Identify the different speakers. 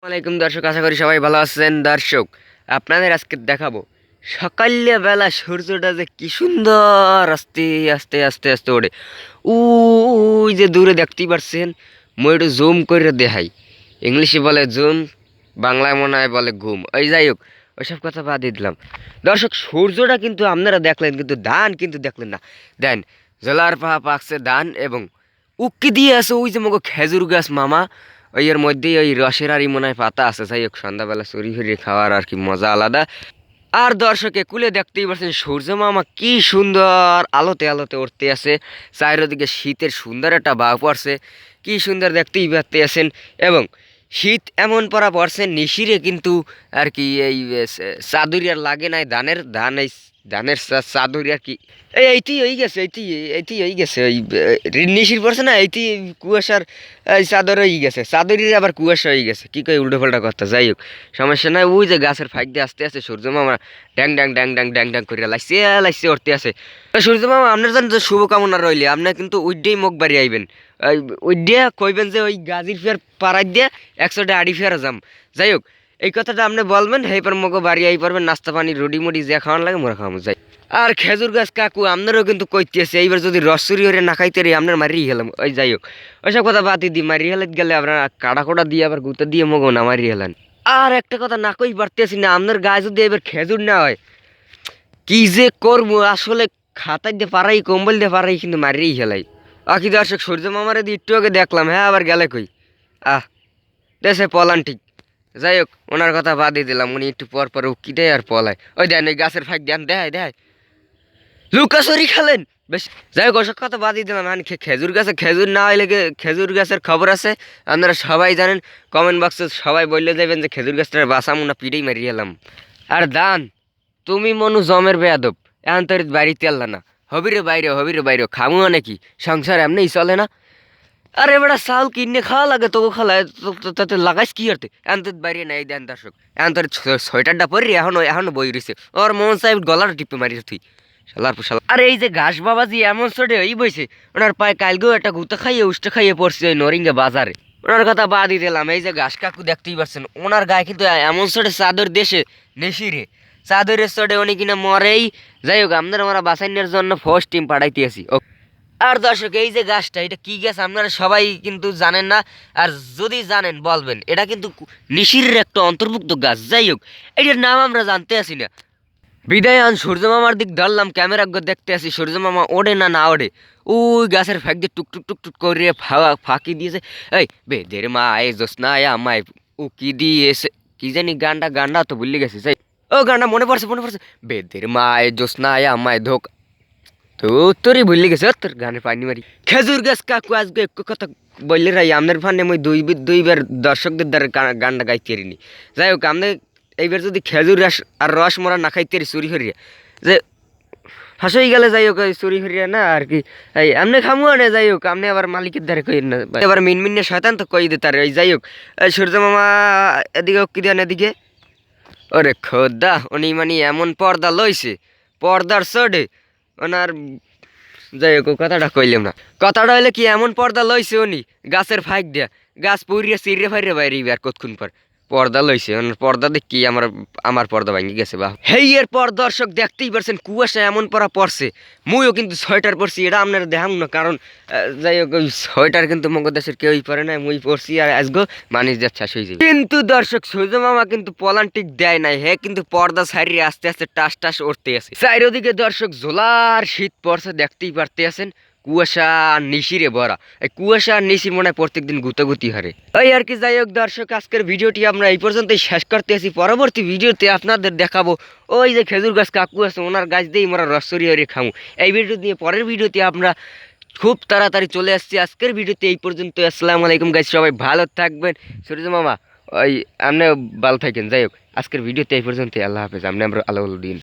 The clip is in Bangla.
Speaker 1: আসসালামাইকুম দর্শক, আশা করি সবাই ভালো আছেন। দর্শক, আপনাদের আজকে দেখাবো সকালবেলা সূর্যটা যে কি সুন্দর আস্তে আস্তে আস্তে আস্তে ওঠে। ওই যে দূরে দেখতেই পারছেন। মই একটু জুম করে দেখাই। ইংলিশে বলে জুম, বাংলায় মনে হয় বলে ঘুম। ওই যাই হোক, ওইসব কথা বাদ দিয়ে দিলাম। দর্শক, সূর্যটা কিন্তু আপনারা দেখলেন, কিন্তু ধান কিন্তু দেখলেন না। দেন জলার পাহা পাকছে ধান, এবং উক্কি দিয়ে আছে ওই যে মগো খেজুর গাছ মামা। ওই এর মধ্যেই ওই রসের আরই মনে হয় পাতা আছে। যাই হোক, সন্ধ্যাবেলা চুরি ফিরিয়ে খাওয়ার আর কি মজা আলাদা। আর দর্শকে কুলে দেখতেই পাচ্ছেন সূর্য মামা কি সুন্দর আলোতে আলোতে উঠতে আছে। চারিদিকে শীতের সুন্দর একটা ভাব পড়ছে, কি সুন্দর দেখতেই পারতে আছেন। এবং শীত এমন পড়া পড়ছে নিশিরে, কিন্তু আর কি এই চাদুরি আর লাগে নাই ধান এই ধানের চাদুরি আর কি এইটি হয়ে গেছে, এইটি হয়ে গেছে। ওই নিশির পড়ছে না, এইটি কুয়াশার এই চাদর হয়ে গেছে, চাদরির আবার কুয়াশা হয়ে গেছে। কি কই উল্টো পাল্টা কথা। যাই হোক, সমস্যা নাই। ওই যে গাছের ফাঁক দিয়ে আস্তে আস্তে সূর্য মামা ড্যাং ড্যাং ড্যাং ড্যাং ড্যাং ড্যাং করে লাইছে লাইছে উঠতে আছে। সূর্য মামা, আপনার জানেন যে শুভকামনা রইলে আপনার কিন্তু উইডেই মুখ বাড়ি আইবেন। উইডিয়া কইবেন যে ওই গাজির ফের পাড়াই দিয়ে 100টা আড়ি ফের যাম। যাই হোক, এই কথাটা আপনি বলবেন, হেপার মগো বাড়ি আই পারবেন। নাস্তা পানি রুডি মুডি যে খাওয়ান লাগে মোরা খাওয়ানো যাই। আর খেজুর গাছ কাকু আপনারও কিন্তু কইতেছে, এইবার যদি রস চুরি হরে না খাইতে রে আপনার মারিয়ে গেলাম। ওই যাই হোক, ওইসব কথা বাতি দিই। মারিয়ে হেলে গেলে আপনার কাটা কোটা দিয়ে আবার গুঁতে দিয়ে মগো না মারিয়ে হেলেন। আর একটা কথা না কই পারতেছি না, আপনার গায়ে যদি এবার খেজুর না হয় কি যে করবো আসলে। খাতায় দিয়ে পারাই, কম্বল দিয়ে পারাই, কিন্তু মারিয়েই হেলাই। আকি দর্শক, সূর্য মামারে দিয়ে একটু আগে দেখলাম, হ্যাঁ আবার গেলে কই। আহ, দেশে পলান ঠিক। যাই হোক, ওনার কথা বাদই দিলাম। উনি একটু পর পর উকি দেয় আর পলায়। ওই দেন ওই গাছের ফাঁক দেন, দেয় দেয় লুকাচুরি খেলেন বেশ। যাই হোক, ওসব কথা বাদই দিলাম। মানে খেজুর গাছে খেজুর না হইলে খেজুর গাছের খবর আছে, আপনারা সবাই জানেন। কমেন্ট বক্সে সবাই বললে যাবেন যে খেজুর গাছটার বাসামু না পিড়েই মারিয়ে এলাম। আর দান, তুমি মনু জমের বেয়াদব, এখন তোর বাড়িতে আল্লা না। হবিরে বাইরে খামু নাকি? সংসার এমনিই চলে না। আরে বেটা, চাউল কিনে খাওয়া লাগে, তোকে খালায় তাতে লাগাইস কি করতে? এখন তোর বাইরে নাই। দেন দর্শক, এখন তোর সোয়েটারটা পরি, এখনো বই রয়েছে। ওর মন সাহেব গলার টিপে মারিস তুই, শালার শালা। আর এই যে ঘাস বাবাজি এমন চোটে ওই বইছে, ওনার পায়ে কালকেও একটা গুতা খাইয়ে উষ্টা খাইয়ে পড়ছে ওই নরিঙ্গা বাজারে। ওনার কথা বাদই দিলাম। এই যে ঘাস কাকু দেখতেই পাচ্ছেন, ওনার গায়ে কিন্তু এমন চোটে চাদর দেশে নেশিরে চাদরের চোটে উনি কিনা মরেই। যাই হোক, আপনারা আমরা বাসাইনের জন্য ফার্স্ট টিম পাঠাইতেছি। আর দর্শক, এই যে গাছটা, এটা কি গাছ আপনারা সবাই কিন্তু জানেন না। আর যদি জানেন বলবেন, এটা কিন্তু নিশিরের একটা অন্তর্ভুক্ত গাছ। যাই হোক, এটার নাম আমরা জানতে আসি না। বিদায় আন সূর্য মামার দিক ধরলাম, ক্যামেরা দেখতে আসি সূর্য মামা ওড়ে না না ওড়ে। ওই গাছের ফাঁক দিয়ে টুকটুক টুকটুক করে ফাঁকি দিয়েছে। এই বেদের মায় জোসনায় আমায় ও কি দিয়েছে, কি জানি গানটা গানটা তো ভুলে গেছি। যাই, ও গানটা মনে পড়ছে মনে পড়ছে। বেদের মায় জোসনায় আমায় ধোক, তো তোরই ভুলে গেছে তোর গানে পানি মারি। খেজুর গাছ কাকু আজকে একটু কথা বললে রাই আপনার ফানে মই দুইবার দর্শকদের দ্বারা গানটা গাইতে পারিনি। যাই হোক, আপনি এইবার যদি খেজুর রস আর রস মরা না খাইতে পারি চুরি হরিয়া যে ফাঁসই গেলে, যাই হোক ওই চুরি হরিয়া না আর কি। এই আপনি খামু না। যাই হোক, আপনি আবার মালিকের দ্বারা কই না, এবার মিনমিনে শয়তান তো কই দিতে এই। যাই হোক, সূর্য মামা এদিকে কি দেন এদিকে। ওরে খোদা, উনি মানে এমন পর্দা লইছে, পর্দার চড়ে ওনার। যাই হোক, কথাটা কইলাম না। কথাটা হইলে কি, এমন পর্দা লইছে উনি গাছের ফাইক দিয়া, গাছ পুড়িয়া চিড়ে ফাইরে বাইরে আর কতক্ষণ পর পর্দা লইছে। ওনার পর্দা দেখি আমার আমার পর্দা ভাঙি গেছে বা হেই। এরপর দর্শক দেখতেই পারছেন, কুয়াশা এমন পরা পড়ছে। মুইও কিন্তু সোয়েটার পরছি, এটা আপনারা দেখাম না কারণ যাই হোক, ওই সোয়েটার কিন্তু মঙ্গ দেশের কেউই পরে না। মুই পরছি আর আজগো মানুষ যাচ্ছে শেষ হয়ে যাবে। কিন্তু দর্শক, সূর্য মামা কিন্তু পলান্টিক দেয় নাই। হে কিন্তু পর্দা ছাড়িয়ে আস্তে আস্তে টাস টাস উঠতে আছে। চারিদিকে দর্শক জোলার শীত পড়ছে, দেখতেই পারতে আছেন। কুয়াশা আর নিশিরে ভরা। এই কুয়াশা আর নিশি মনে হয় প্রত্যেক দিন গুতাগুতি হারে ওই আর কি। যাই হোক দর্শক, আজকের ভিডিওটি আমরা এই পর্যন্তই শেষ করতে আছি। পরবর্তী ভিডিওতে আপনাদের দেখাবো ওই যে খেজুর গাছ কাকু আছে, ওনার গাছ দিয়েই আমরা রসরি হরে খামু। এই ভিডিও দিয়ে পরের ভিডিওতে আমরা খুব তাড়াতাড়ি চলে আসছি। আজকের ভিডিওতে এই পর্যন্ত। আসসালামু আলাইকুম গাইস, সবাই ভালো থাকবেন। সূর্য মামা ওই আপনি ভালো থাকেন। যাই হোক, আজকের ভিডিওতে এই পর্যন্ত। আল্লাহ হাফেজ। আমরা আল্লাহ দিন।